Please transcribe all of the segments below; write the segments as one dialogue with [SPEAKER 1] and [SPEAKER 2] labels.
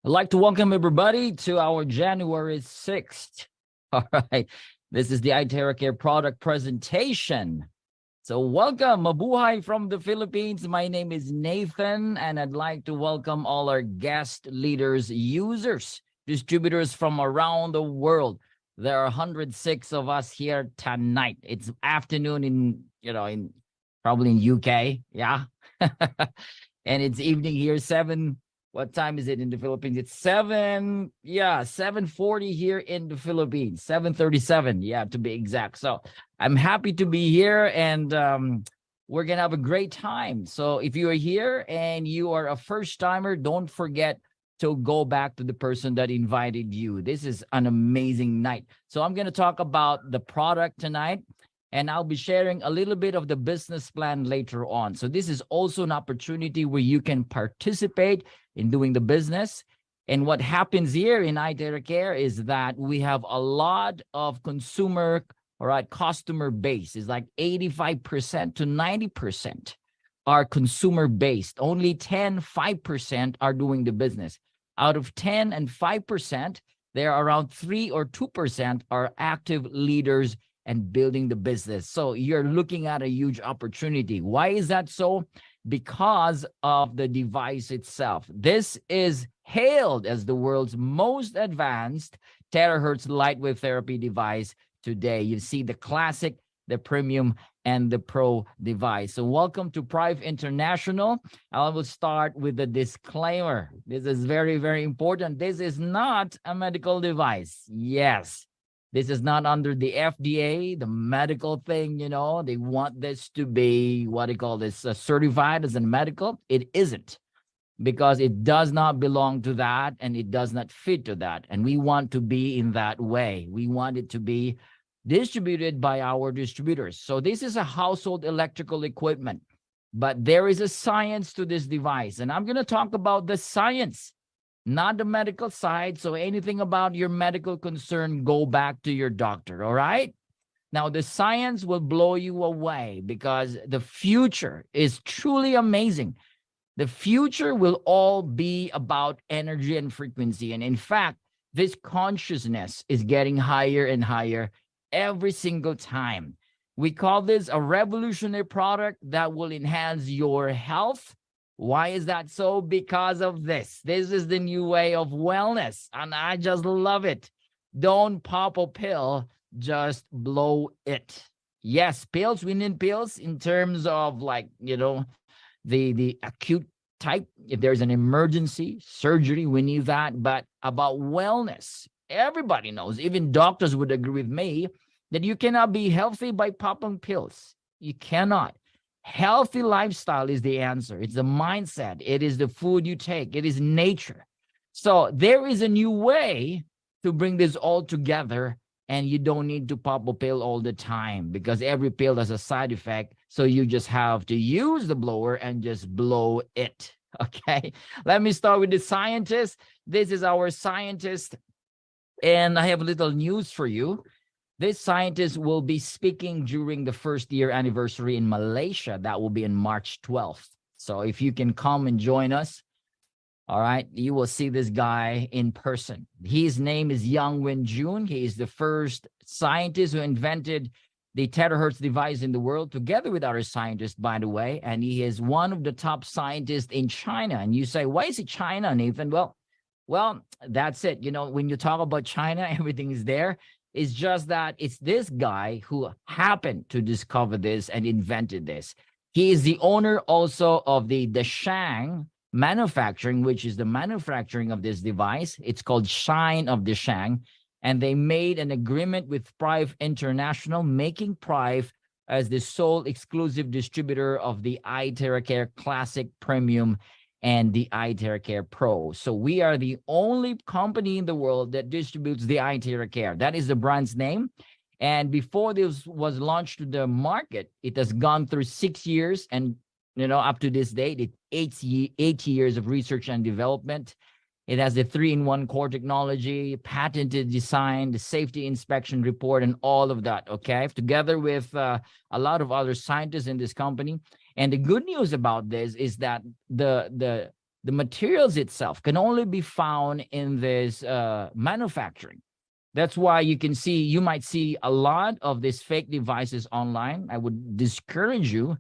[SPEAKER 1] I'd like to welcome everybody to our January 6th. All right. This is the iTeraCare product presentation. So welcome, mabuhay from the Philippines. My name is Nathan, and I'd like to welcome all our guest leaders, users, distributors from around the world. There are 106 of us here tonight. It's afternoon in probably in UK. Yeah. And it's evening here, 7. What time is it in the Philippines? It's 7:40 here in the Philippines, 7:37, yeah, to be exact. So I'm happy to be here, and we're going to have a great time. So if you are here and you are a first-timer, don't forget to go back to the person that invited you. This is an amazing night. So I'm going to talk about the product tonight, and I'll be sharing a little bit of the business plan later on. So this is also an opportunity where you can participate in doing the business. And what happens here in iTeraCare is that we have a lot of customer base. It's like 85% to 90% are consumer based. Only 5% are doing the business. Out of 10 and 5%, there are around 3 or 2% are active leaders and building the business. So you're looking at a huge opportunity. Why is that so? Because of the device itself. This is hailed as the world's most advanced Terahertz light wave therapy device today. You see the classic, the premium, and the pro device. So welcome to Prive International. I will start with the disclaimer. This is very, very important. This is not a medical device. Yes. This is not under the FDA, the medical thing, they want this to be, certified as a medical. It isn't, because it does not belong to that, and it does not fit to that. And we want to be in that way. We want it to be distributed by our distributors. So this is a household electrical equipment, but there is a science to this device. And I'm going to talk about the science, not the medical side. So anything about your medical concern, go back to your doctor, all right? Now, the science will blow you away, because the future is truly amazing. The future will all be about energy and frequency. And in fact, this consciousness is getting higher and higher every single time. We call this a revolutionary product that will enhance your health. Why is that so? Because of this. This is the new way of wellness, and I just love it. Don't pop a pill, just blow it. Yes, pills, we need pills in terms of the acute type. If there's an emergency, surgery, we need that. But about wellness, everybody knows, even doctors would agree with me, that you cannot be healthy by popping pills. You cannot. Healthy lifestyle is the answer. It's the mindset. It is the food you take. It is nature. So there is a new way to bring this all together, and you don't need to pop a pill all the time, because every pill has a side effect. So you just have to use the blower and just blow it. Okay. Let me start with the scientist. This is our scientist, and I have a little news for you. This scientist will be speaking during the first year anniversary in Malaysia. That will be on March 12th. So if you can come and join us, all right, you will see this guy in person. His name is Yang Wen-jun. He is the first scientist who invented the terahertz device in the world, together with other scientists, by the way. And he is one of the top scientists in China. And you say, why is it China, Nathan? Well, that's it. When you talk about China, everything is there. It's just that it's this guy who happened to discover this and invented this. He is the owner also of the Deshang Manufacturing, which is the manufacturing of this device. It's called Shine of Deshang. And they made an agreement with Prive International, making Prive as the sole exclusive distributor of the iTeraCare Classic Premium and the iTeraCare Pro. So we are the only company in the world that distributes the iTeraCare. That is the brand's name. And before this was launched to the market, it has gone through 6 years, and up to this date, it's 8 years of research and development. It has the 3-in-1 core technology, patented design, the safety inspection report, and all of that, okay? Together with a lot of other scientists in this company. And the good news about this is that the the materials itself can only be found in this manufacturing. That's why you might see a lot of these fake devices online. I would discourage you,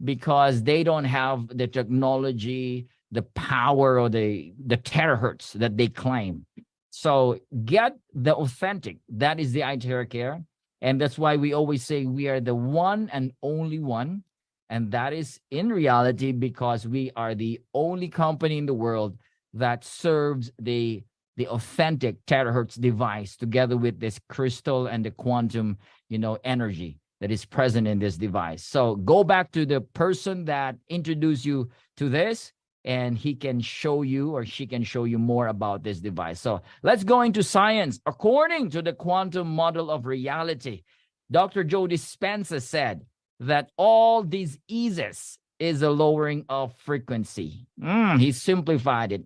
[SPEAKER 1] because they don't have the technology, the power, or the terahertz that they claim. So get the authentic. That is the iTeraCare. And that's why we always say we are the one and only one. And that is in reality because we are the only company in the world that serves the authentic terahertz device together with this crystal and the quantum, energy that is present in this device. So go back to the person that introduced you to this, and he can show you, or she can show you more about this device. So let's go into science. According to the quantum model of reality, Dr. Joe Dispenza said that all diseases is a lowering of frequency. He simplified it.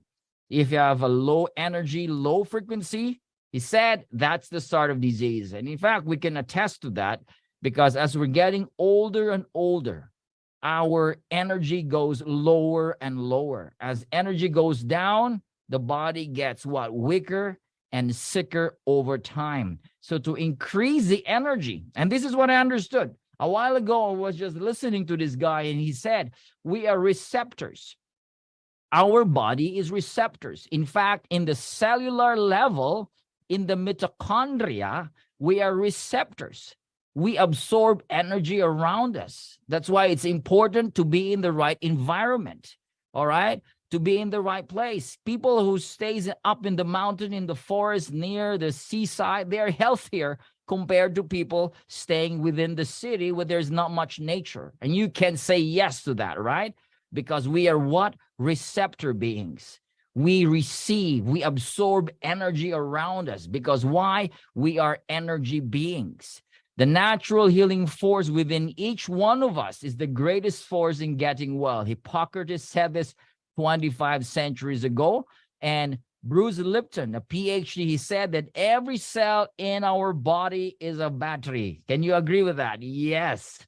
[SPEAKER 1] If you have a low energy, low frequency, he said that's the start of disease. And in fact, we can attest to that, because as we're getting older and older, our energy goes lower and lower. As energy goes down, the body gets weaker and sicker over time. So to increase the energy, and this is what I understood. A while ago, I was just listening to this guy, and he said, we are receptors. Our body is receptors. In fact, in the cellular level, in the mitochondria, we are receptors. We absorb energy around us. That's why it's important to be in the right environment, all right? To be in the right place. People who stays up in the mountain, in the forest, near the seaside, they're healthier compared to people staying within the city where there's not much nature. And you can say yes to that, right? Because we are what? Receptor beings. We receive, we absorb energy around us. Because why? We are energy beings. The natural healing force within each one of us is the greatest force in getting well. Hippocrates said this 25 centuries ago. And Bruce Lipton, a PhD, he said that every cell in our body is a battery. Can you agree with that? Yes.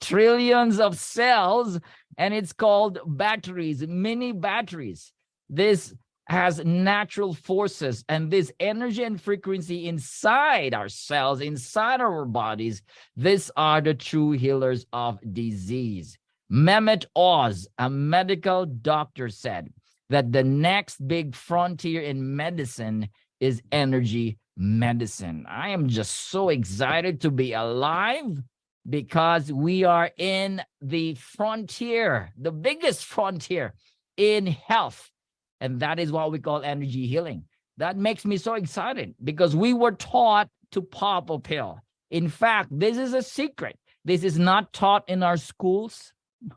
[SPEAKER 1] Trillions of cells, and it's called batteries, mini batteries. This has natural forces, and this energy and frequency inside our cells, inside our bodies, these are the true healers of disease. Mehmet Oz, a medical doctor, said that the next big frontier in medicine is energy medicine. I am just so excited to be alive, because we are in the frontier, the biggest frontier in health. And that is what we call energy healing. That makes me so excited, because we were taught to pop a pill. In fact, this is a secret. This is not taught in our schools.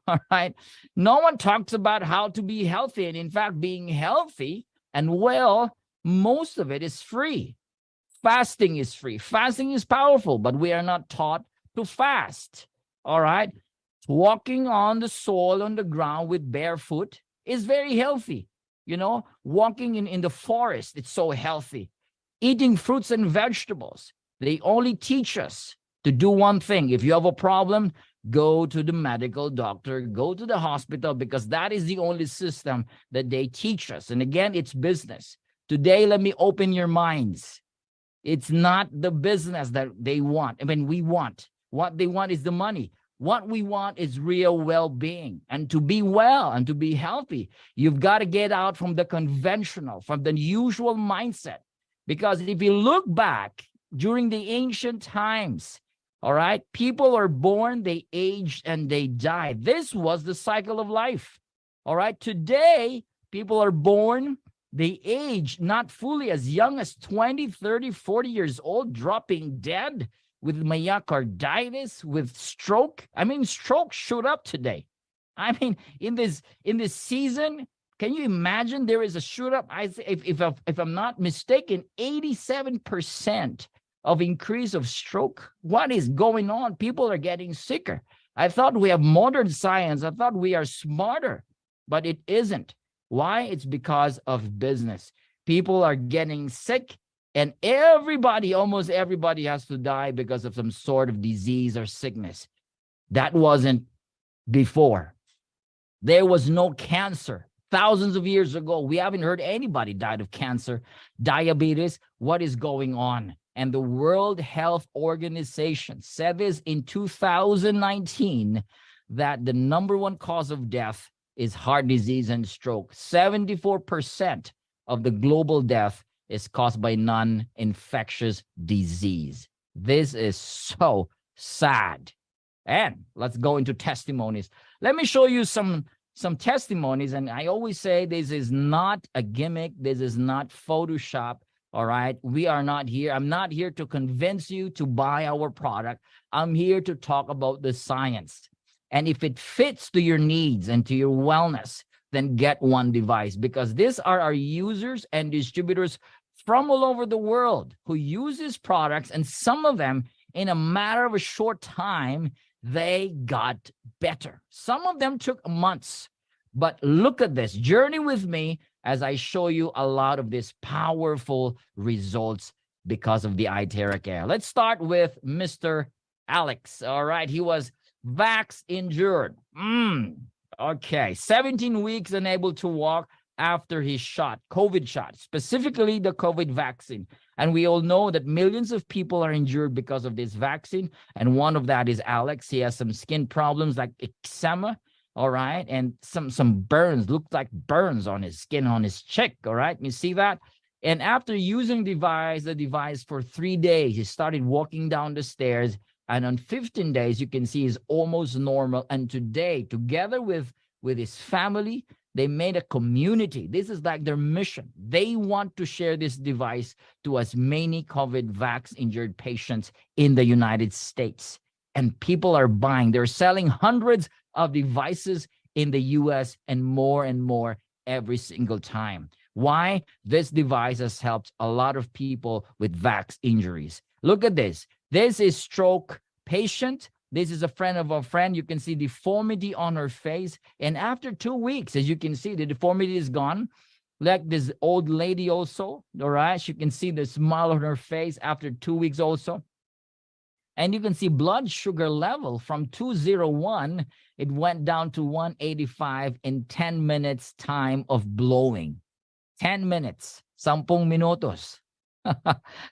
[SPEAKER 1] All right. No one talks about how to be healthy. And in fact, being healthy and well, most of it is free. Fasting is free. Fasting is powerful, but we are not taught to fast. All right. Walking on the soil, on the ground with barefoot is very healthy. Walking in the forest, it's so healthy. Eating fruits and vegetables, they only teach us to do one thing. If you have a problem, go to the medical doctor, go to the hospital, because that is the only system that they teach us. And again, it's business. Today, let me open your minds. It's not the business that they want. We want. What they want is the money. What we want is real well-being. And to be well and to be healthy, you've got to get out from the conventional, from the usual mindset. Because if you look back during the ancient times, all right, people are born, they age, and they die. This was the cycle of life. All right, today, people are born, they age, not fully, as young as 20, 30, 40 years old, dropping dead with myocarditis, with stroke. Stroke showed up today. In this season, can you imagine there is a shoot up? If I'm not mistaken, 87% of increase of stroke. What is going on? People are getting sicker. I thought we have modern science. I thought we are smarter, but it isn't. Why? It's because of business. People are getting sick, and almost everybody has to die because of some sort of disease or sickness. That wasn't before. There was no cancer. thousands of years ago. We haven't heard anybody died of cancer, diabetes. What is going on? And the World Health Organization said this in 2019, that the #1 cause of death is heart disease and stroke. 74% of the global death is caused by non-infectious disease. This is so sad. And let's go into testimonies. Let me show you some testimonies. And I always say this is not a gimmick. This is not Photoshop. All right. We are not here. I'm not here to convince you to buy our product. I'm here to talk about the science. And if it fits to your needs and to your wellness, then get one device, because these are our users and distributors from all over the world who use these products. And some of them, in a matter of a short time, they got better. Some of them took months. But look at this. Journey with me as I show you a lot of these powerful results because of the iTeraCare. Let's start with Mr. Alex. All right. He was vax injured. Okay. 17 weeks unable to walk after his shot, COVID shot, specifically the COVID vaccine. And we all know that millions of people are injured because of this vaccine. And one of that is Alex. He has some skin problems like eczema. All right. And some burns, looked like burns on his skin, on his cheek. All right. You see that? And after using the device for 3 days, he started walking down the stairs. And on 15 days, you can see he's almost normal. And today, together with his family, they made a community. This is like their mission. They want to share this device to as many COVID vax injured patients in the United States. And people are buying. They're selling hundreds of devices in the US and more every single time. Why? This device has helped a lot of people with vax injuries. Look at this. This is stroke patient. This is a friend of a friend. You can see deformity on her face. And after 2 weeks, as you can see, the deformity is gone. Like this old lady also, all right? You can see the smile on her face after 2 weeks also. And you can see blood sugar level from 201, it went down to 185 in 10 minutes time of blowing. 10 minutes, 10 minutos.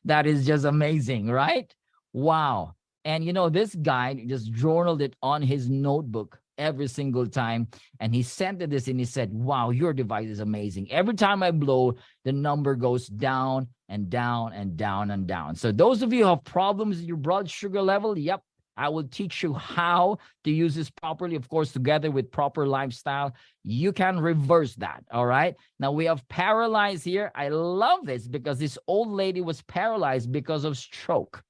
[SPEAKER 1] That is just amazing, right? Wow. And you know, this guy just journaled it on his notebook every single time. And he sent it this and he said, wow, your device is amazing. Every time I blow, the number goes down and down and down and down. So those of you who have problems with your blood sugar level, yep, I will teach you how to use this properly. Of course, together with proper lifestyle, you can reverse that. All right. Now we have paralyzed here. I love this because this old lady was paralyzed because of stroke.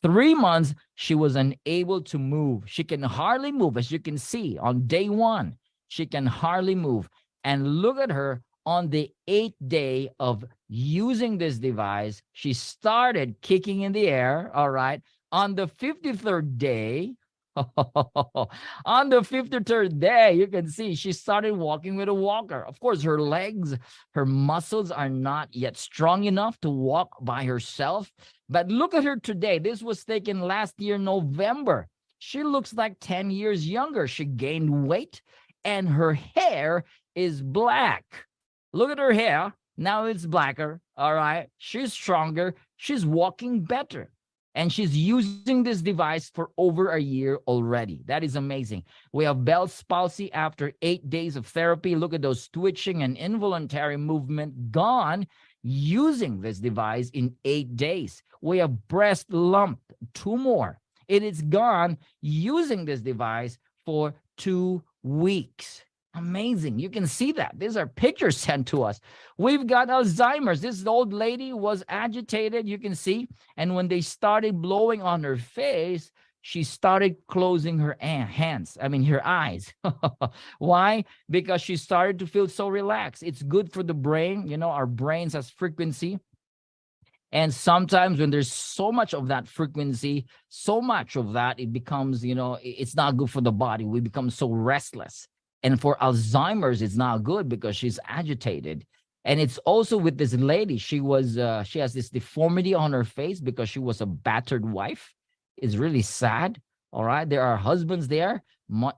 [SPEAKER 1] 3 months, she was unable to move. She can hardly move. As you can see on day 1, she can hardly move. And look at her on the 8th day of using this device. She started kicking in the air. All right. On the 53rd day, on the 53rd day, you can see she started walking with a walker. Of course, her legs, her muscles are not yet strong enough to walk by herself. But look at her today. This was taken last year, November. She looks like 10 years younger. She gained weight and her hair is black. Look at her hair. Now it's blacker. All right. She's stronger. She's walking better. And she's using this device for over a year already. That is amazing. We have Bell's palsy after 8 days of therapy. Look at those twitching and involuntary movement gone using this device in 8 days. We have breast lump, 2 more. It is gone using this device for 2 weeks. Amazing. You can see that. These are pictures sent to us. We've got Alzheimer's. This old lady was agitated, you can see. And when they started blowing on her face, she started closing her her eyes. Why? Because she started to feel so relaxed. It's good for the brain. You know, our brains has frequency. And sometimes when there's so much of that frequency, so much of that, it becomes, you know, it's not good for the body. We become so restless. And for Alzheimer's, it's not good because she's agitated. And it's also with this lady. She has this deformity on her face because she was a battered wife. It's really sad. All right. There are husbands there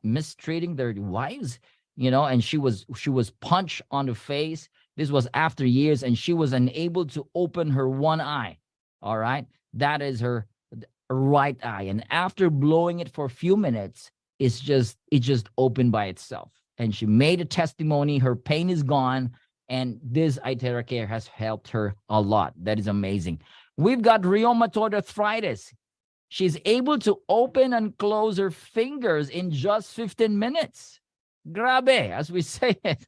[SPEAKER 1] mistreating their wives. and she was punched on the face. This was after years, and she was unable to open her one eye. All right. That is her right eye. And after blowing it for a few minutes, it just opened by itself. And she made a testimony. Her pain is gone. And this iTeraCare has helped her a lot. That is amazing. We've got rheumatoid arthritis. She's able to open and close her fingers in just 15 minutes. Grabe, as we say it.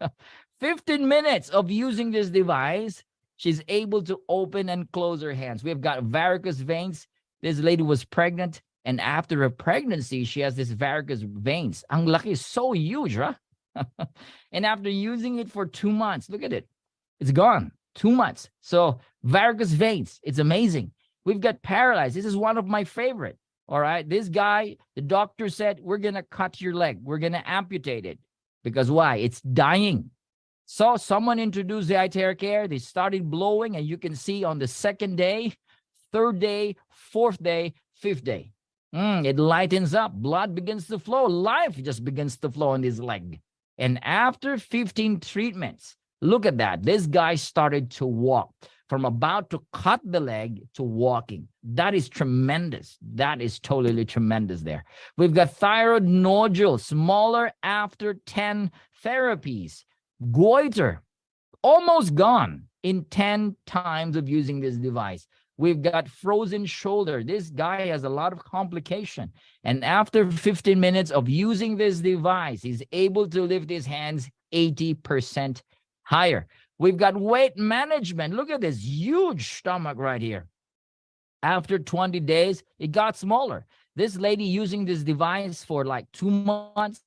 [SPEAKER 1] 15 minutes of using this device, she's able to open and close her hands. We've got varicose veins. This lady was pregnant, and after her pregnancy, she has this varicose veins. Ang laki, so huge, right? And after using it for 2 months, look at it. It's gone. 2 months. So varicose veins, it's amazing. We've got paralyzed. This is one of my favorite. All right. This guy, the doctor said, we're going to cut your leg. We're going to amputate it. Because why? It's dying. So someone introduced the iTeraCare. They started blowing, and you can see on the second day, third day, fourth day, fifth day. It lightens up. Blood begins to flow. Life just begins to flow on this leg. And after 15 treatments, look at that. This guy started to walk from about to cut the leg to walking. That is tremendous. That is totally tremendous there. We've got thyroid nodules, smaller after 10 therapies. Goiter, almost gone in 10 times of using this device. We've got frozen shoulder. This guy has a lot of complication. And after 15 minutes of using this device, he's able to lift his hands 80% higher. We've got weight management. Look at this huge stomach right here. After 20 days, it got smaller. This lady using this device for like 2 months,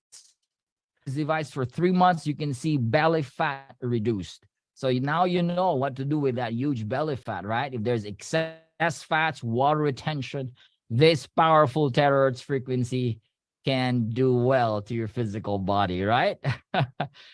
[SPEAKER 1] this device for 3 months, you can see belly fat reduced. So now you know what to do with that huge belly fat, right? If there's excess fats, water retention, this powerful terahertz frequency can do well to your physical body, right?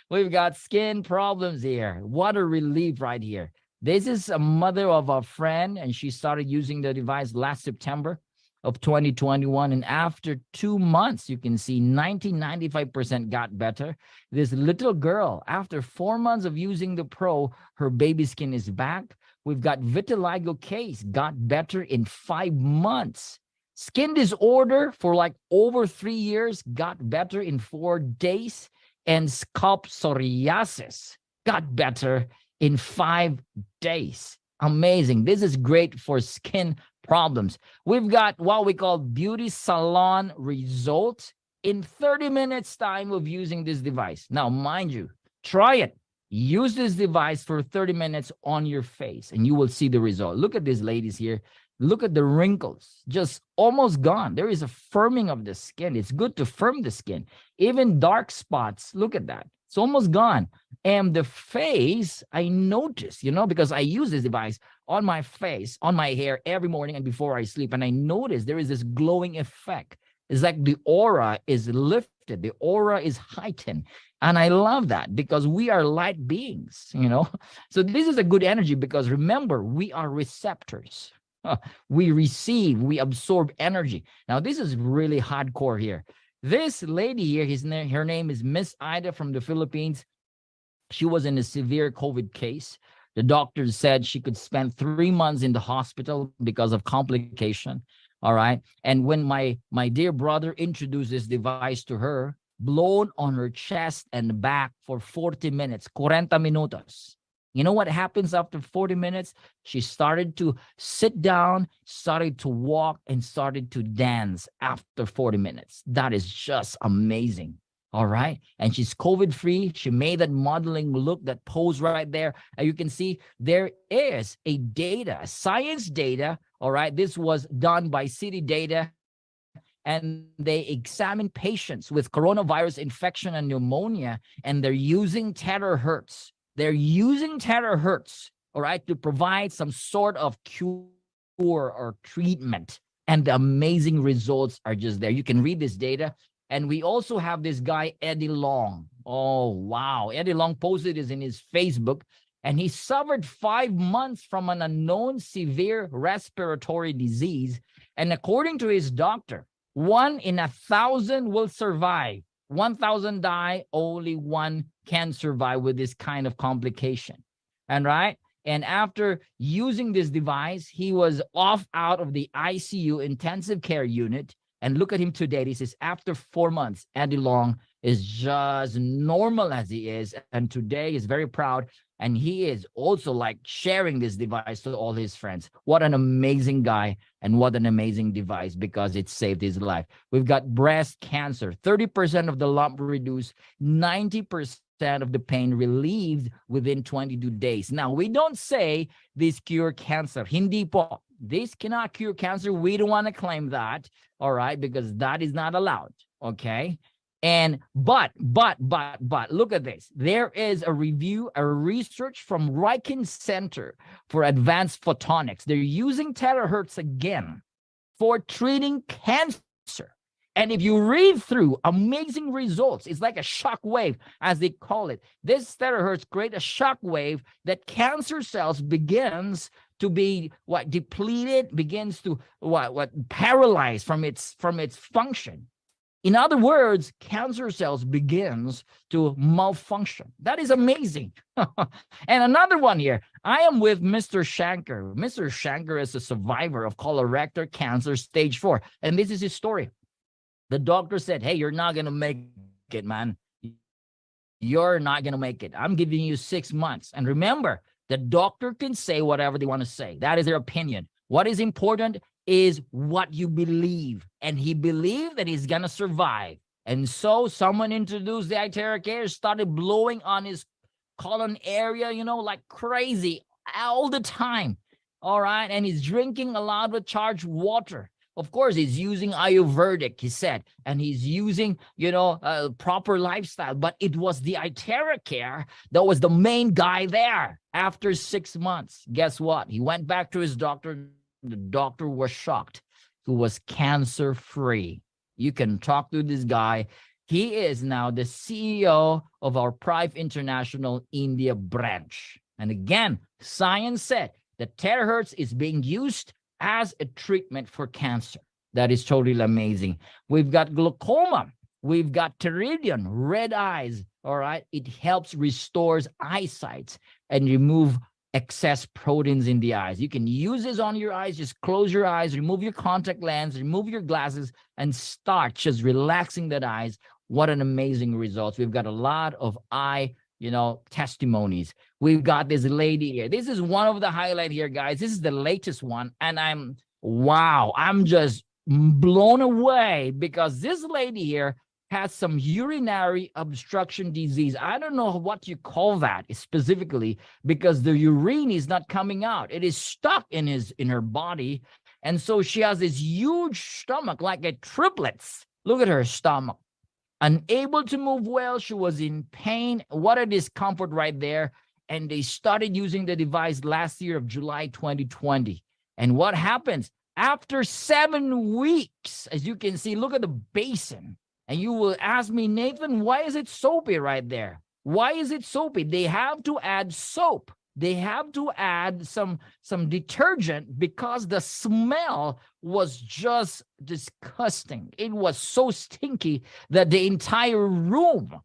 [SPEAKER 1] We've got skin problems here, water relief right here. This is a mother of a friend, and she started using the device last September of 2021. And after 2 months, you can see 95% got better. This little girl, after 4 months of using the Pro, her baby skin is back. We've got vitiligo case, got better in 5 months. Skin disorder for like over 3 years, got better in 4 days. And scalp psoriasis got better in 5 days. Amazing. This is great for skin problems. We've got what we call beauty salon results in 30 minutes time of using this device. Now, mind you, try it. Use this device for 30 minutes on your face, and you will see the result. Look at these ladies here. Look at the wrinkles, just almost gone. There is a firming of the skin. It's good to firm the skin. Even dark spots, look at that. It's almost gone. And the face, I noticed, because I use this device on my face, on my hair every morning and before I sleep. And I noticed there is this glowing effect. It's like the aura is lifted. The aura is heightened. And I love that because we are light beings, So this is a good energy because remember, we are receptors. We receive, we absorb energy. Now, this is really hardcore here. This lady here, her name is Miss Ida from the Philippines. She was in a severe COVID case. The doctors said she could spend 3 months in the hospital because of complication. All right. And when my dear brother introduced this device to her, blown on her chest and back for 40 minutes, 40 minutos. You know what happens after 40 minutes? She started to sit down, started to walk, and started to dance after 40 minutes. That is just amazing. All right. And she's COVID-free. She made that modeling look, that pose right there. And you can see there is a data, science data. All right. This was done by CTTO. And they examined patients with coronavirus infection and pneumonia, and they're using Terahertz. They're using Terahertz, all right, to provide some sort of cure or treatment. And the amazing results are just there. You can read this data. And we also have this guy, Eddie Long. Oh, wow. Eddie Long posted this in his Facebook. And he suffered 5 months from an unknown severe respiratory disease. And according to his doctor, 1 in 1,000 will survive. 1,000 die, only one can survive with this kind of complication. And right. And after using this device, he was off out of the ICU intensive care unit. And look at him today. This is after 4 months. Andy Long is just normal as he is. And today he's very proud. And he is also like sharing this device to all his friends. What an amazing guy and what an amazing device, because it saved his life. We've got breast cancer, 30% of the lump reduced, 90% of the pain relieved within 22 days. Now, we don't say this cure cancer. Hindi po. This cannot cure cancer. We don't want to claim that, all right, because that is not allowed, okay? And but look at this. There is a research from Riken Center for Advanced Photonics. They're using terahertz again for treating cancer. And if you read through, amazing results. It's like a shock wave, as they call it. This terahertz creates a shock wave that cancer cells begins to be depleted, begins to paralyzed from its function. In other words, cancer cells begins to malfunction. That is amazing. And another one here, I am with Mr. Shankar. Mr. Shankar is a survivor of colorectal cancer stage 4. And this is his story. The doctor said, hey, you're not going to make it, man. You're not going to make it. I'm giving you 6 months. And remember, the doctor can say whatever they want to say. That is their opinion. What is important is what you believe. And he believed that he's going to survive. And so someone introduced the iTeraCare, started blowing on his colon area, like crazy all the time. All right. And he's drinking a lot of charged water. Of course, he's using Ayurvedic, he said, and he's using, a proper lifestyle. But it was the iTeraCare that was the main guy there. After 6 months, guess what? He went back to his doctor. The doctor was shocked. He was cancer-free. You can talk to this guy. He is now the CEO of our Prive International India branch. And again, science said that terahertz is being used as a treatment for cancer. That is totally amazing. We've got glaucoma. We've got pterygium, red eyes. All right. It helps restores eyesight and remove excess proteins in the eyes. You can use this on your eyes. Just close your eyes, remove your contact lens, remove your glasses, and start just relaxing that eyes. What an amazing result. We've got a lot of testimonies. We've got this lady here. This is one of the highlight here, guys. This is the latest one. And I'm just blown away because this lady here has some urinary obstruction disease. I don't know what you call that specifically because the urine is not coming out. It is stuck in her body. And so she has this huge stomach, like a triplets. Look at her stomach. Unable to move well. She was in pain. What a discomfort right there. And they started using the device last year of July 2020. And what happens? After 7 weeks, as you can see, look at the basin. And you will ask me, Nathan, why is it soapy right there? Why is it soapy? They have to add soap. They have to add some detergent because the smell was just disgusting. It was so stinky that the entire room,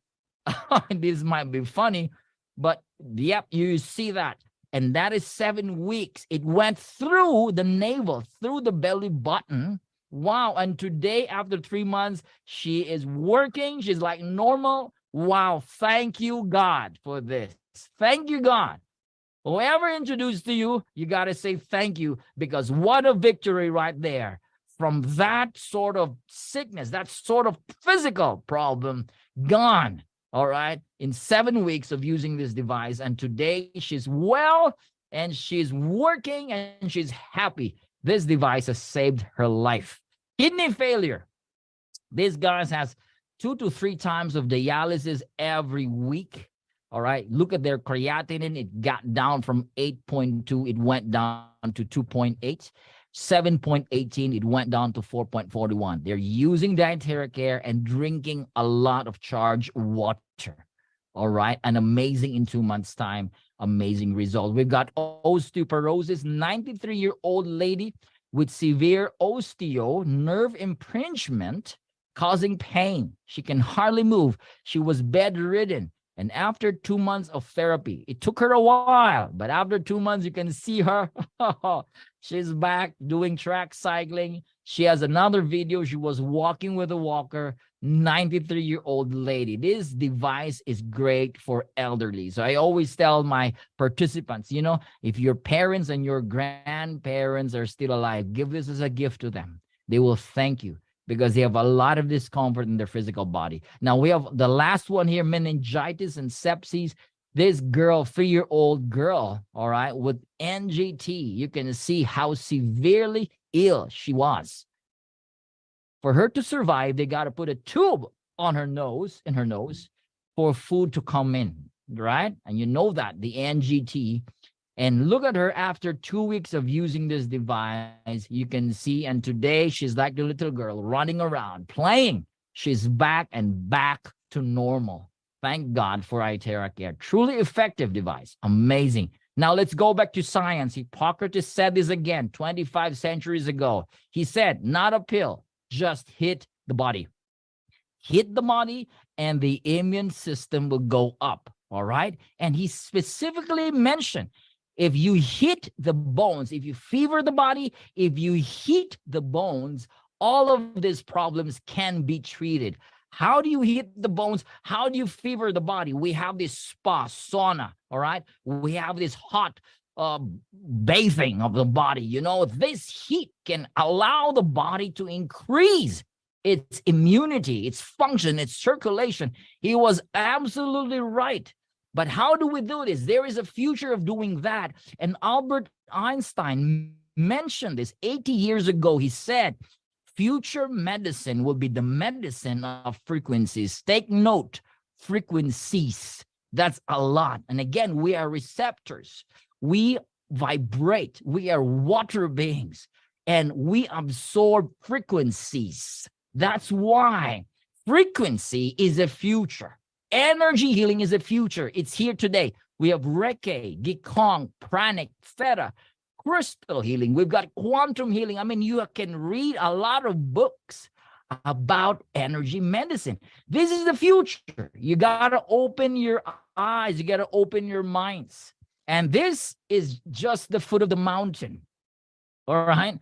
[SPEAKER 1] this might be funny, but yep, you see that. And that is 7 weeks. It went through the navel, through the belly button. Wow. And today, after 3 months, she is working. She's like normal. Wow. Thank you, God, for this. Thank you, God. Whoever introduced to you, you got to say thank you, because what a victory right there from that sort of sickness, that sort of physical problem gone. All right. In 7 weeks of using this device. And today she's well and she's working and she's happy. This device has saved her life. Kidney failure. This guy has 2 to 3 times of dialysis every week. All right. Look at their creatinine. It got down from 8.2. It went down to 2.8. 7.18. It went down to 4.41. They're using the iTeraCare and drinking a lot of charged water. All right. And amazing in 2 months' time. Amazing result. We've got osteoporosis, 93-year-old lady with severe osteo nerve impingement causing pain. She can hardly move. She was bedridden. And after 2 months of therapy, it took her a while, but after 2 months, you can see her. She's back doing track cycling. She has another video. She was walking with a walker, 93-year-old lady. This device is great for elderly. So I always tell my participants, you know, if your parents and your grandparents are still alive, give this as a gift to them. They will thank you, because they have a lot of discomfort in their physical body. Now, we have the last one here, meningitis and sepsis. This girl, 3-year-old girl, all right, with NGT, you can see how severely ill she was. For her to survive, they got to put a tube on her nose, for food to come in, right? And you know that, the NGT. And look at her after 2 weeks of using this device. You can see, and today she's like the little girl running around, playing. She's back and back to normal. Thank God for iTeraCare. Truly effective device. Amazing. Now let's go back to science. Hippocrates said this again 25 centuries ago. He said, not a pill, just hit the body. Hit the body and the immune system will go up, all right? And he specifically mentioned, if you hit the bones, if you fever the body, if you heat the bones, all of these problems can be treated. How do you hit the bones? How do you fever the body? We have this spa, sauna, all right? We have this hot bathing of the body. You know, this heat can allow the body to increase its immunity, its function, its circulation. He was absolutely right. But how do we do this? There is a future of doing that. And Albert Einstein mentioned this 80 years ago. He said, future medicine will be the medicine of frequencies. Take note, frequencies. That's a lot. And again, we are receptors. We vibrate. We are water beings. And we absorb frequencies. That's why frequency is a future. Energy healing is a future. It's here today. We have Reiki, Gikong, Pranic, Theta, crystal healing. We've got quantum healing. I mean, you can read a lot of books about energy medicine. This is the future. You got to open your eyes. You got to open your minds. And this is just the foot of the mountain. All right?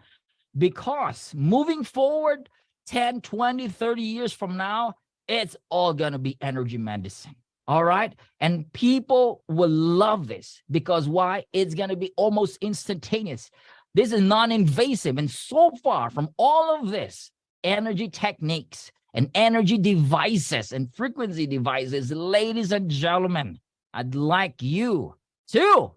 [SPEAKER 1] Because moving forward 10, 20, 30 years from now, it's all going to be energy medicine. All right. And people will love this because why? It's going to be almost instantaneous. This is non-invasive. And so far from all of this, energy techniques and energy devices and frequency devices, ladies and gentlemen, I'd like you to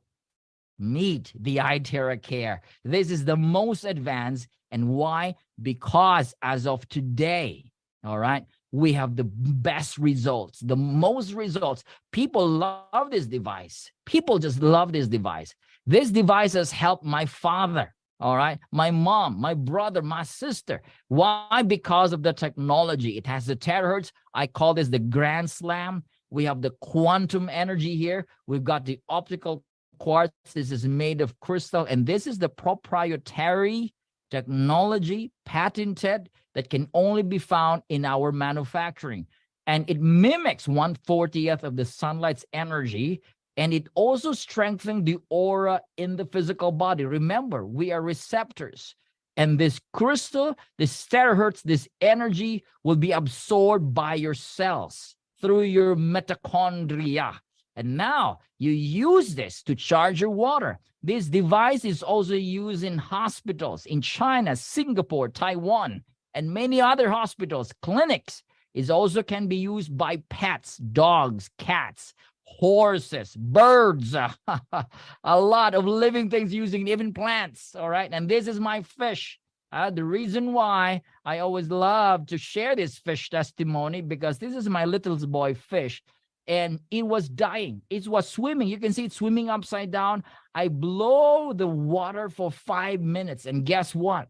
[SPEAKER 1] meet the iTeraCare. This is the most advanced. And why? Because as of today, all right, we have the best results, the most results. People love this device. People just love this device. This device has helped my father, all right, my mom, my brother, my sister. Why? Because of the technology. It has the terahertz. I call this the grand slam. We have the quantum energy here. We've got the optical quartz. This is made of crystal. And this is the proprietary technology, patented, that can only be found in our manufacturing. And it mimics 1/40th of the sunlight's energy. And it also strengthens the aura in the physical body. Remember, we are receptors. And this crystal, this terahertz, this energy will be absorbed by your cells through your mitochondria. And now you use this to charge your water. This device is also used in hospitals in China, Singapore, Taiwan, and many other hospitals, clinics. It also can be used by pets, dogs, cats, horses, birds, a lot of living things using even plants, all right? And this is my fish. The reason why I always love to share this fish testimony, because this is my little boy fish. And it was dying. It was swimming. You can see it swimming upside down. I blow the water for 5 minutes. And guess what?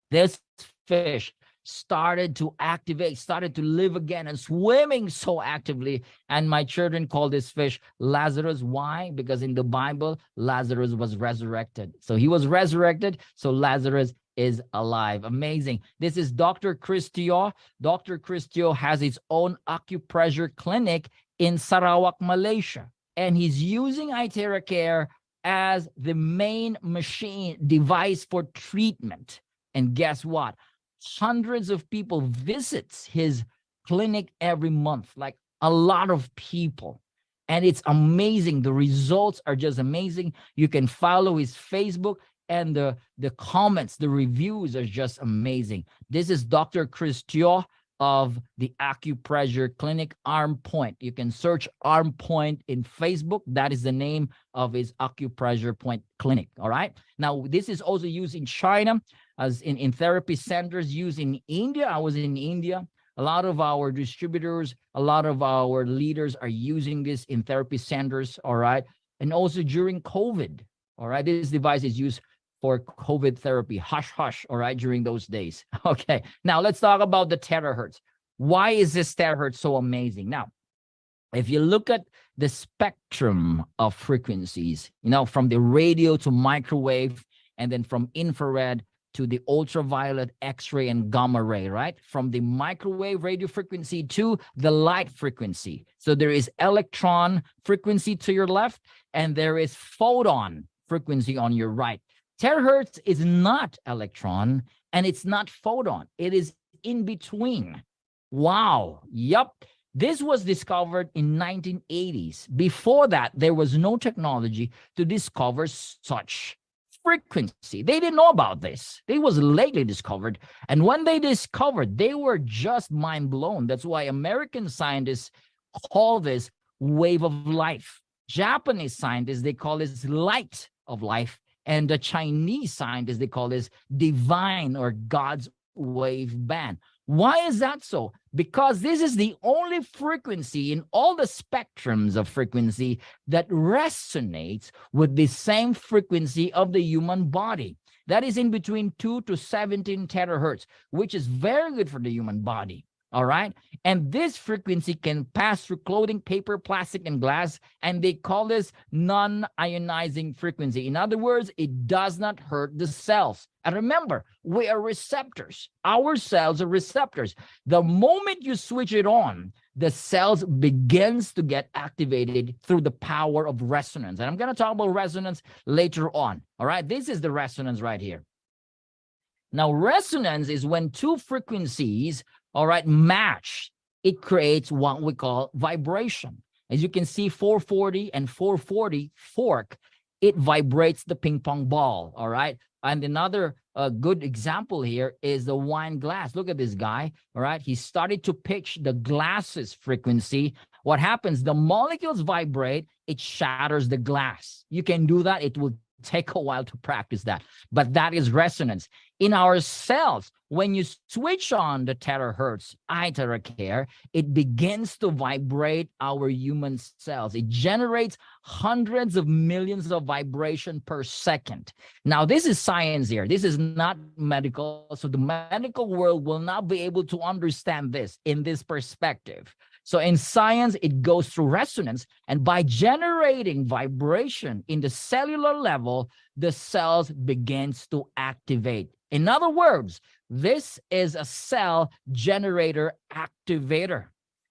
[SPEAKER 1] This fish started to activate, started to live again and swimming so actively. And my children call this fish Lazarus. Why? Because in the Bible, Lazarus was resurrected. So he was resurrected. So Lazarus is alive. Amazing. This is Dr. Chris Teo. Dr. Chris Teo has his own acupressure clinic in Sarawak, Malaysia. And he's using iTeraCare as the main machine device for treatment. And guess what? Hundreds of people visits his clinic every month, like a lot of people. And it's amazing. The results are just amazing. You can follow his Facebook, and the comments, the reviews are just amazing. This is Dr. Chris Teo of the acupressure clinic Arm Point. You can search Arm Point in Facebook. That is the name of his acupressure point clinic. All right. Now, this is also used in China, as in therapy centers, used in India. I was in India. A lot of our distributors, a lot of our leaders are using this in therapy centers, all right? And also during COVID, all right? This device is used for COVID therapy, hush, hush, all right, during those days. Okay, now let's talk about the terahertz. Why is this terahertz so amazing? Now, if you look at the spectrum of frequencies, you know, from the radio to microwave, and then from infrared to the ultraviolet, X-ray, and gamma ray, right? From the microwave radio frequency to the light frequency. So there is electron frequency to your left, and there is photon frequency on your right. Terahertz is not electron, and it's not photon. It is in between. Wow. Yep. This was discovered in 1980s. Before that, there was no technology to discover such frequency. They didn't know about this. It was lately discovered. And when they discovered, they were just mind blown. That's why American scientists call this wave of life. Japanese scientists, they call this light of life. And the Chinese scientists, they call this divine or God's wave band. Why is that so? Because this is the only frequency in all the spectrums of frequency that resonates with the same frequency of the human body. That is in between 2 to 17 terahertz, which is very good for the human body. All right. And this frequency can pass through clothing, paper, plastic, and glass. And they call this non-ionizing frequency. In other words, it does not hurt the cells. And remember, we are receptors. Our cells are receptors. The moment you switch it on, the cells begins to get activated through the power of resonance. And I'm going to talk about resonance later on. All right. This is the resonance right here. Now, resonance is when two frequencies, all right, match. It creates what we call vibration. As you can see, 440 and 440 fork, it vibrates the ping pong ball, all right? And another good example here is the wine glass. Look at this guy, all right? He started to pitch the glass's frequency. What happens? The molecules vibrate, it shatters the glass. You can do that. It will take a while to practice that, but that is resonance. In our cells, when you switch on the terahertz, iTeraCare, it begins to vibrate our human cells. It generates hundreds of millions of vibration per second. Now, this is science here. This is not medical. So the medical world will not be able to understand this in this perspective. So in science, it goes through resonance, and by generating vibration in the cellular level, the cells begins to activate. In other words, this is a cell generator activator.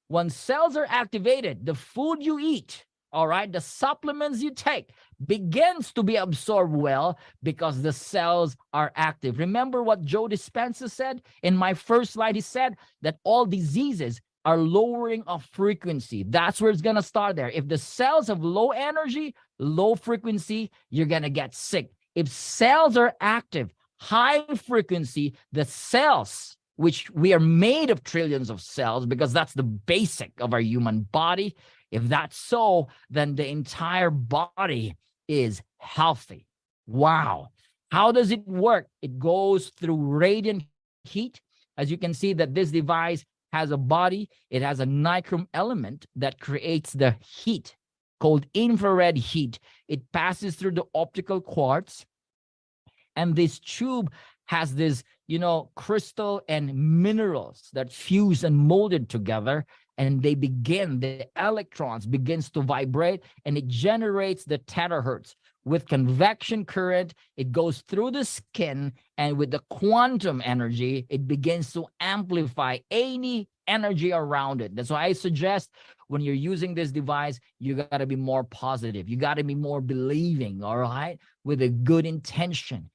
[SPEAKER 1] When cells are activated, the food you eat, all right, the supplements you take begins to be absorbed well because the cells are active. Remember what Joe Dispenza said? In my first slide, he said that all diseases are lowering of frequency. That's where it's going to start there. If the cells have low energy, low frequency, you're going to get sick. If cells are active, high frequency, the cells, which we are made of trillions of cells because that's the basic of our human body. If that's so, then the entire body is healthy. Wow. How does it work? It goes through radiant heat. As you can see that this device has a body, it has a nichrome element that creates the heat called infrared heat. It passes through the optical quartz, and this tube has this, you know, crystal and minerals that fuse and molded together, and the electrons begins to vibrate, and it generates the terahertz, with convection current, it goes through the skin, and with the quantum energy, it begins to amplify any energy around it. That's why I suggest when you're using this device, you got to be more positive. You got to be more believing, all right, with a good intention.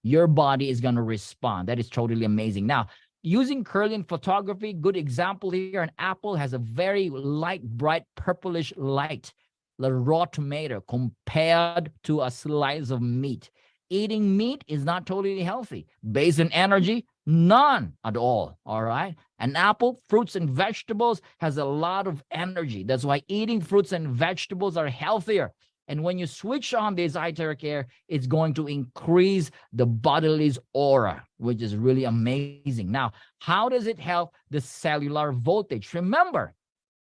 [SPEAKER 1] Your body is going to respond. That is totally amazing. Now, using Kirlian photography, good example here, an apple has a very light, bright, purplish light, the raw tomato, compared to a slice of meat. Eating meat is not totally healthy. Based on energy, none at all, all right? An apple, fruits, and vegetables has a lot of energy. That's why eating fruits and vegetables are healthier. And when you switch on this iTeraCare, it's going to increase the body's aura, which is really amazing. Now, how does it help the cellular voltage? Remember,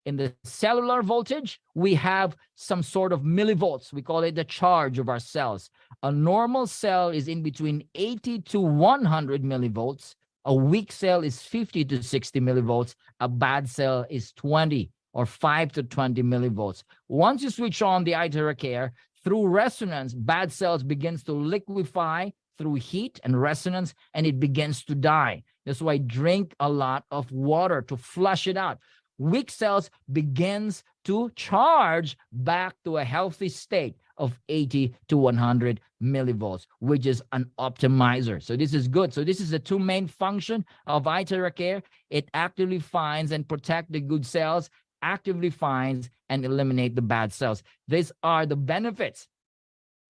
[SPEAKER 1] in the cellular voltage, we have some sort of millivolts. We call it the charge of our cells. A normal cell is in between 80 to 100 millivolts. A weak cell is 50 to 60 millivolts. A bad cell is 20 or 5 to 20 millivolts. Once you switch on the iTeraCare, through resonance, bad cells begins to liquefy through heat and resonance, and it begins to die. That's why drink a lot of water to flush it out. Weak cells begins to charge back to a healthy state of 80 to 100 millivolts, which is an optimizer. So this is good. So this is the two main function of iTeraCare. It actively finds and protect the good cells, actively finds and eliminate the bad cells. These are the benefits.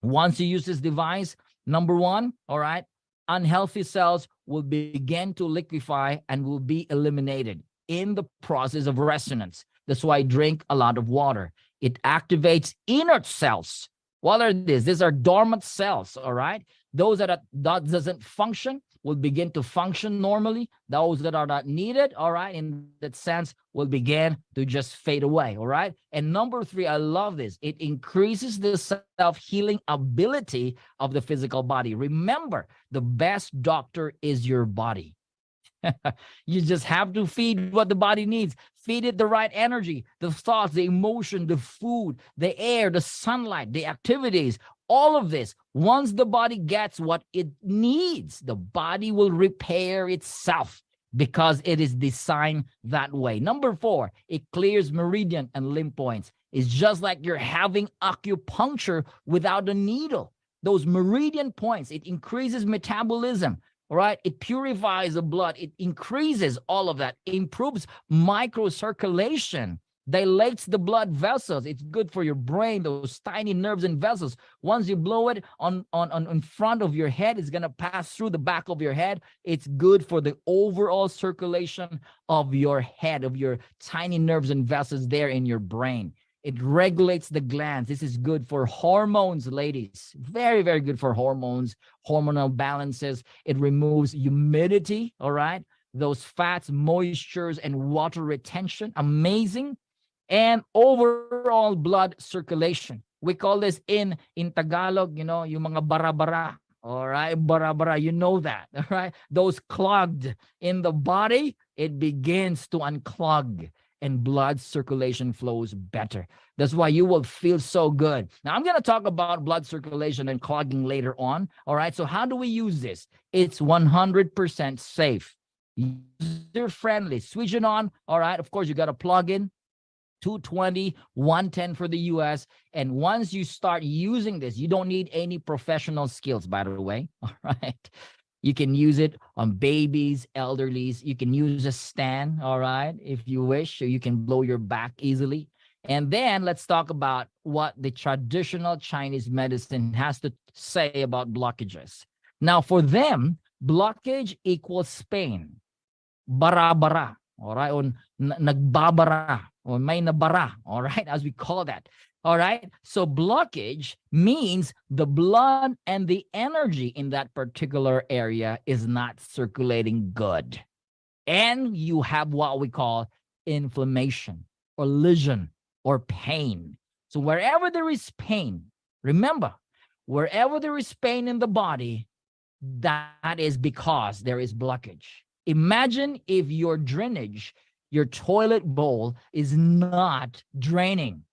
[SPEAKER 1] Once you use this device, number one, all right, unhealthy cells will begin to liquefy and will be eliminated in the process of resonance. That's why I drink a lot of water. It activates inert cells. What are these? These are dormant cells, all right? Those that doesn't function will begin to function normally. Those that are not needed, all right, in that sense, will begin to just fade away, all right? And number three, I love this. It increases the self-healing ability of the physical body. Remember, the best doctor is your body. You just have to feed what the body needs. Feed it the right energy, the thoughts, the emotion, the food, the air, the sunlight, the activities, all of this. Once the body gets what it needs, the body will repair itself because it is designed that way. Number four, it clears meridian and lymph points. It's just like you're having acupuncture without a needle. Those meridian points, it increases metabolism. All right, it purifies the blood, it increases all of that, improves microcirculation, dilates the blood vessels. It's good for your brain, those tiny nerves and vessels. Once you blow it on in front of your head, it's going to pass through the back of your head. It's good for the overall circulation of your head, of your tiny nerves and vessels there in your brain. It regulates the glands. This is good for hormones, ladies. Very, very good for hormones, hormonal balances. It removes humidity, all right? Those fats, moistures, and water retention. Amazing. And overall blood circulation. We call this in Tagalog, you know, yung mga bara-bara. All right, bara-bara, you know that, all right? Those clogged in the body, it begins to unclog, and blood circulation flows better. That's why you will feel so good. Now, I'm going to talk about blood circulation and clogging later on. All right, so how do we use this? It's 100% safe, user-friendly. Switch it on. All right, of course, you got to plug in. 220, 110 for the US. And once you start using this, you don't need any professional skills, by the way. All right. You can use it on babies, elderlies. You can use a stand, all right, if you wish, so you can blow your back easily. And then let's talk about what the traditional Chinese medicine has to say about blockages. Now, for them, blockage equals pain. Bara-bara, all right, or nagbabara, or may nabara, all right, as we call that. All right. So blockage means the blood and the energy in that particular area is not circulating good. And you have what we call inflammation or lesion or pain. So wherever there is pain, remember, wherever there is pain in the body, that is because there is blockage. Imagine if your drainage, your toilet bowl is not draining.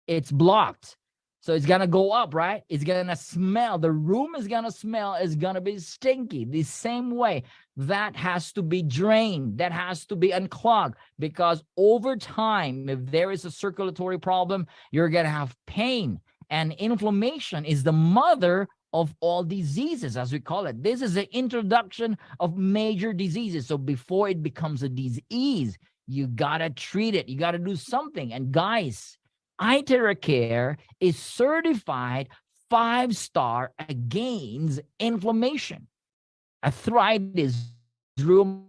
[SPEAKER 1] It's blocked. So it's going to go up, right? It's going to smell. The room is going to smell. It's going to be stinky. The same way, that has to be drained. That has to be unclogged, because over time, if there is a circulatory problem, you're going to have pain. And inflammation is the mother of all diseases, as we call it. This is the introduction of major diseases. So before it becomes a disease, you got to treat it. You got to do something. And guys, iTeraCare is certified 5-star against inflammation, arthritis, rheumatoid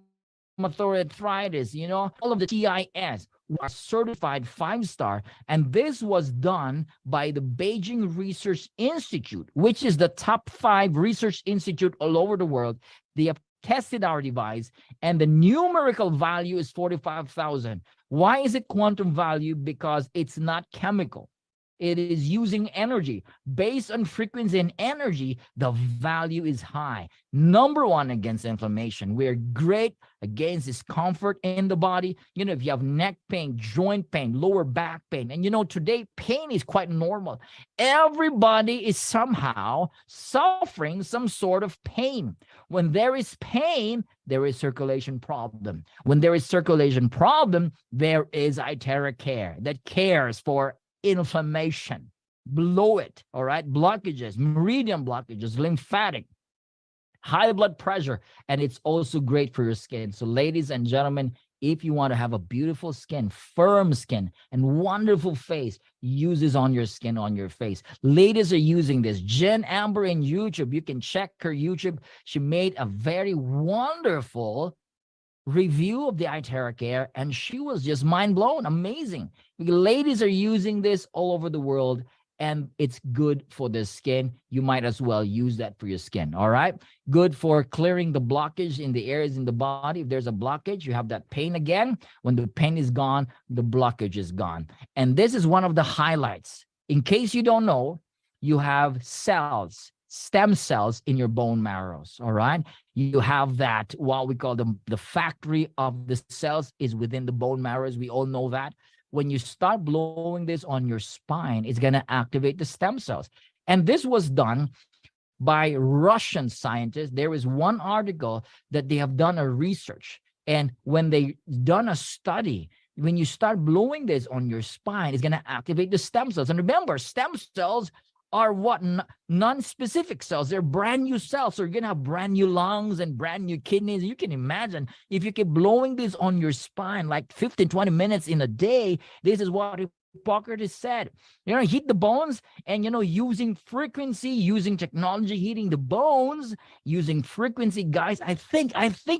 [SPEAKER 1] arthritis, you know, all of the TIS are certified 5-star. And this was done by the Beijing Research Institute, which is the top 5 research institute all over the world. They have tested our device, and the numerical value is 45,000. Why is it quantum value? Because it's not chemical. It is using energy. Based on frequency and energy, the value is high. Number 1 against inflammation. We're great against discomfort in the body. You know, if you have neck pain, joint pain, lower back pain, and you know, today pain is quite normal. Everybody is somehow suffering some sort of pain. When there is pain, there is circulation problem. When there is circulation problem, there is iTeraCare that cares for inflammation. Below it, all right, blockages, meridian blockages, lymphatic, high blood pressure, and it's also great for your skin. So ladies and gentlemen, if you want to have a beautiful skin, firm skin, and wonderful face, use this on your skin, on your face. Ladies are using this. Jen Amber in YouTube, you can check her YouTube. She made a very wonderful review of the iTeraCare, and she was just mind blown. Amazing. Ladies are using this all over the world, and it's good for the skin. You might as well use that for your skin. All right. Good for clearing the blockage in the areas in the body. If there's a blockage, you have that pain again. When the pain is gone, the blockage is gone. And this is one of the highlights. In case you don't know, you have cells, stem cells in your bone marrows. All right. You have that, what we call the factory of the cells is within the bone marrows. We all know that. When you start blowing this on your spine, it's going to activate the stem cells. And this was done by Russian scientists. There is one article that they have done a research. And when they done a study, when you start blowing this on your spine, it's going to activate the stem cells. And remember, stem cells are what? Non-specific cells. They're brand new cells. So you're going to have brand new lungs and brand new kidneys. You can imagine if you keep blowing this on your spine like 15, 20 minutes in a day, this is what Hippocrates said. You know, heat the bones, and, you know, using frequency, using technology, heating the bones, using frequency. Guys, I think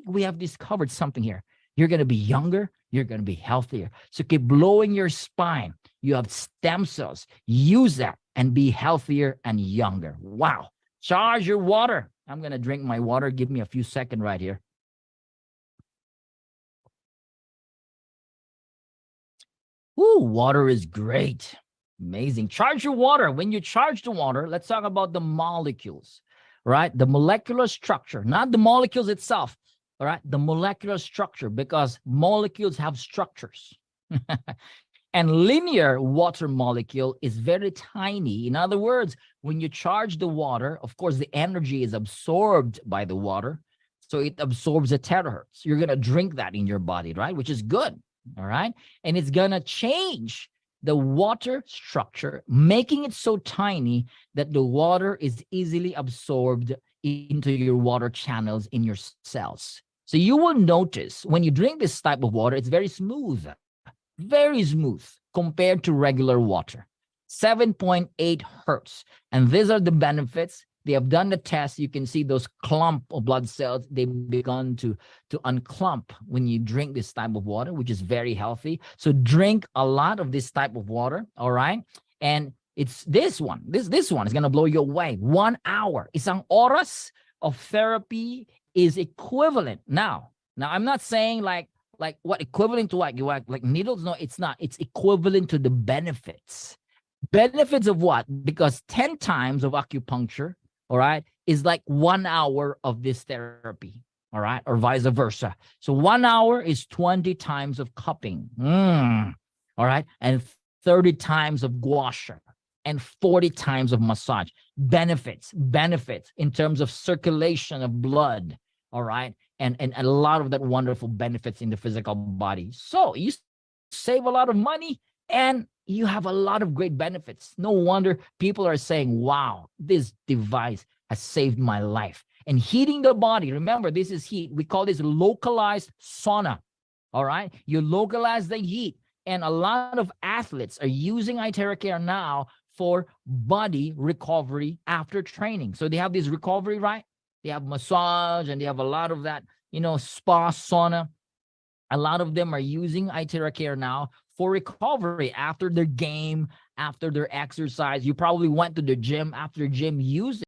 [SPEAKER 1] we have discovered something here. You're going to be younger. You're going to be healthier. So keep blowing your spine. You have stem cells. Use that and be healthier and younger. Wow. Charge your water. I'm going to drink my water. Give me a few seconds right here. Ooh, water is great. Amazing. Charge your water. When you charge the water, let's talk about the molecules, right? The molecular structure, not the molecules itself, all right? The molecular structure, because molecules have structures. And linear water molecule is very tiny. In other words, when you charge the water, of course, the energy is absorbed by the water. So it absorbs a terahertz. You're going to drink that in your body, right? Which is good. All right. And it's going to change the water structure, making it so tiny that the water is easily absorbed into your water channels in your cells. So you will notice when you drink this type of water, it's very smooth compared to regular water. 7.8 hertz. And these are the benefits. They have done the test. You can see those clump of blood cells. They've begun to unclump when you drink this type of water, which is very healthy. So drink a lot of this type of water, all right? And it's this one. This one is going to blow you away. 1 hour. Isang oras of therapy is equivalent. Now I'm not saying like what equivalent to what? You like needles? No, it's not. It's equivalent to the benefits. Benefits of what? Because 10 times of acupuncture, all right, is like 1 hour of this therapy, all right, or vice versa. So 1 hour is 20 times of cupping, all right, and 30 times of gua sha. and 40 times of massage. Benefits in terms of circulation of blood, all right? And a lot of that wonderful benefits in the physical body. So you save a lot of money and you have a lot of great benefits. No wonder people are saying, wow, this device has saved my life. And heating the body, remember, this is heat. We call this localized sauna, all right? You localize the heat. And a lot of athletes are using iTeraCare now for body recovery after training. So they have this recovery, right? They have massage and they have a lot of that, spa, sauna. A lot of them are using iTeraCare now for recovery after their game, after their exercise. You probably went to the gym after gym, use